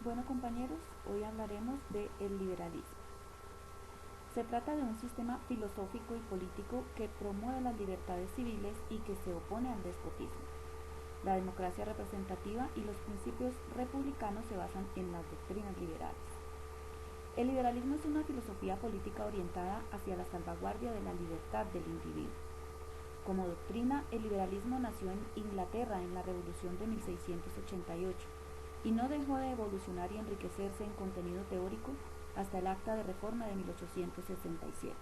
Bueno compañeros, hoy hablaremos de el liberalismo. Se trata de un sistema filosófico y político que promueve las libertades civiles y que se opone al despotismo. La democracia representativa y los principios republicanos se basan en las doctrinas liberales. El liberalismo es una filosofía política orientada hacia la salvaguardia de la libertad del individuo. Como doctrina, el liberalismo nació en Inglaterra en la Revolución de 1688 y no dejó de evolucionar y enriquecerse en contenido teórico hasta el Acta de Reforma de 1867.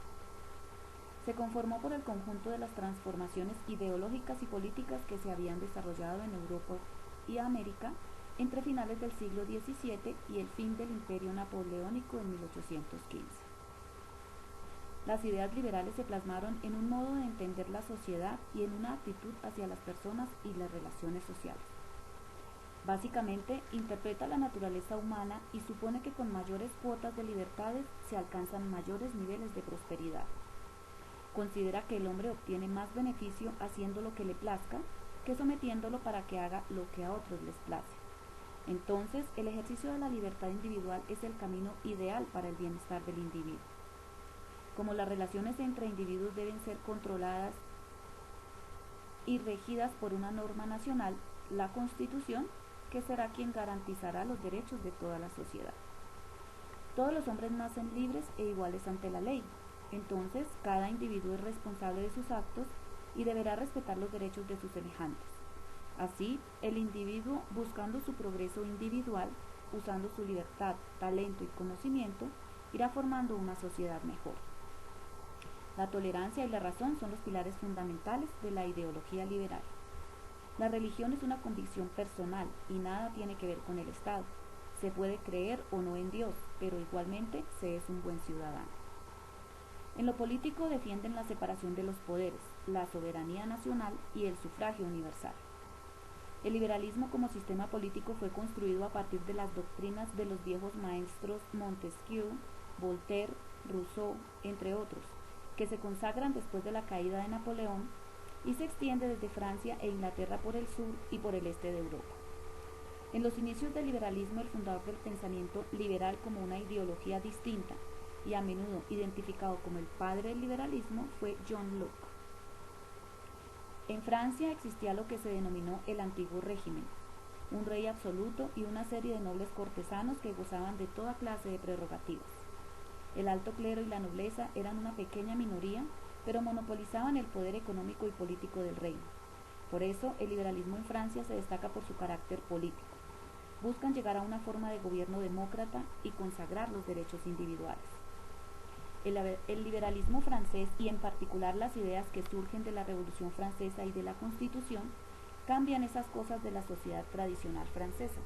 Se conformó por el conjunto de las transformaciones ideológicas y políticas que se habían desarrollado en Europa y América entre finales del siglo XVII y el fin del Imperio Napoleónico en 1815. Las ideas liberales se plasmaron en un modo de entender la sociedad y en una actitud hacia las personas y las relaciones sociales. Básicamente, interpreta la naturaleza humana y supone que con mayores cuotas de libertades se alcanzan mayores niveles de prosperidad. Considera que el hombre obtiene más beneficio haciendo lo que le plazca que sometiéndolo para que haga lo que a otros les place. Entonces, el ejercicio de la libertad individual es el camino ideal para el bienestar del individuo. Como las relaciones entre individuos deben ser controladas y regidas por una norma nacional, la Constitución, que será quien garantizará los derechos de toda la sociedad. Todos los hombres nacen libres e iguales ante la ley. Entonces, cada individuo es responsable de sus actos y deberá respetar los derechos de sus semejantes. Así, el individuo, buscando su progreso individual, usando su libertad, talento y conocimiento, irá formando una sociedad mejor. La tolerancia y la razón son los pilares fundamentales de la ideología liberal. La religión es una convicción personal y nada tiene que ver con el Estado. Se puede creer o no en Dios, pero igualmente se es un buen ciudadano. En lo político defienden la separación de los poderes, la soberanía nacional y el sufragio universal. El liberalismo como sistema político fue construido a partir de las doctrinas de los viejos maestros Montesquieu, Voltaire, Rousseau, entre otros, que se consagran después de la caída de Napoleón y se extiende desde Francia e Inglaterra por el sur y por el este de Europa. En los inicios del liberalismo, el fundador del pensamiento liberal como una ideología distinta y a menudo identificado como el padre del liberalismo fue John Locke. En Francia existía lo que se denominó el antiguo régimen, un rey absoluto y una serie de nobles cortesanos que gozaban de toda clase de prerrogativas. El alto clero y la nobleza eran una pequeña minoría, pero monopolizaban el poder económico y político del reino. Por eso, el liberalismo en Francia se destaca por su carácter político. Buscan llegar a una forma de gobierno demócrata y consagrar los derechos individuales. El liberalismo francés, y en particular las ideas que surgen de la Revolución Francesa y de la Constitución, cambian esas cosas de la sociedad tradicional francesa.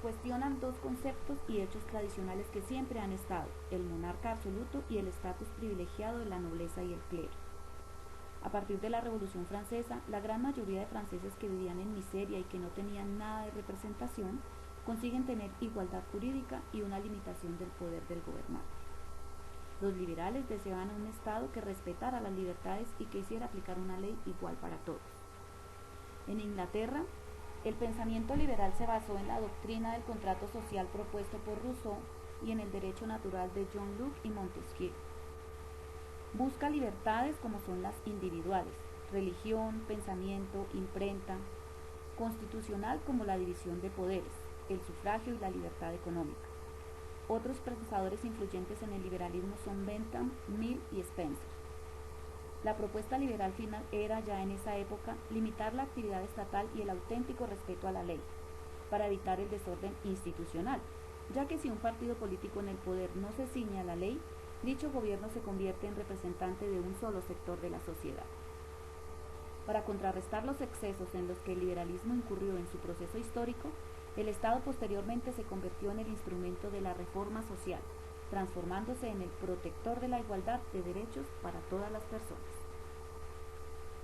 Cuestionan dos conceptos y hechos tradicionales que siempre han estado, el monarca absoluto y el estatus privilegiado de la nobleza y el clero. A partir de la Revolución Francesa, la gran mayoría de franceses que vivían en miseria y que no tenían nada de representación, consiguen tener igualdad jurídica y una limitación del poder del gobernante. Los liberales deseaban un Estado que respetara las libertades y que hiciera aplicar una ley igual para todos. En Inglaterra, el pensamiento liberal se basó en la doctrina del contrato social propuesto por Rousseau y en el derecho natural de John Locke y Montesquieu. Busca libertades como son las individuales, religión, pensamiento, imprenta, constitucional como la división de poderes, el sufragio y la libertad económica. Otros pensadores influyentes en el liberalismo son Bentham, Mill y Spencer. La propuesta liberal final era ya en esa época limitar la actividad estatal y el auténtico respeto a la ley, para evitar el desorden institucional, ya que si un partido político en el poder no se ciñe a la ley, dicho gobierno se convierte en representante de un solo sector de la sociedad. Para contrarrestar los excesos en los que el liberalismo incurrió en su proceso histórico, el Estado posteriormente se convirtió en el instrumento de la reforma social, transformándose en el protector de la igualdad de derechos para todas las personas.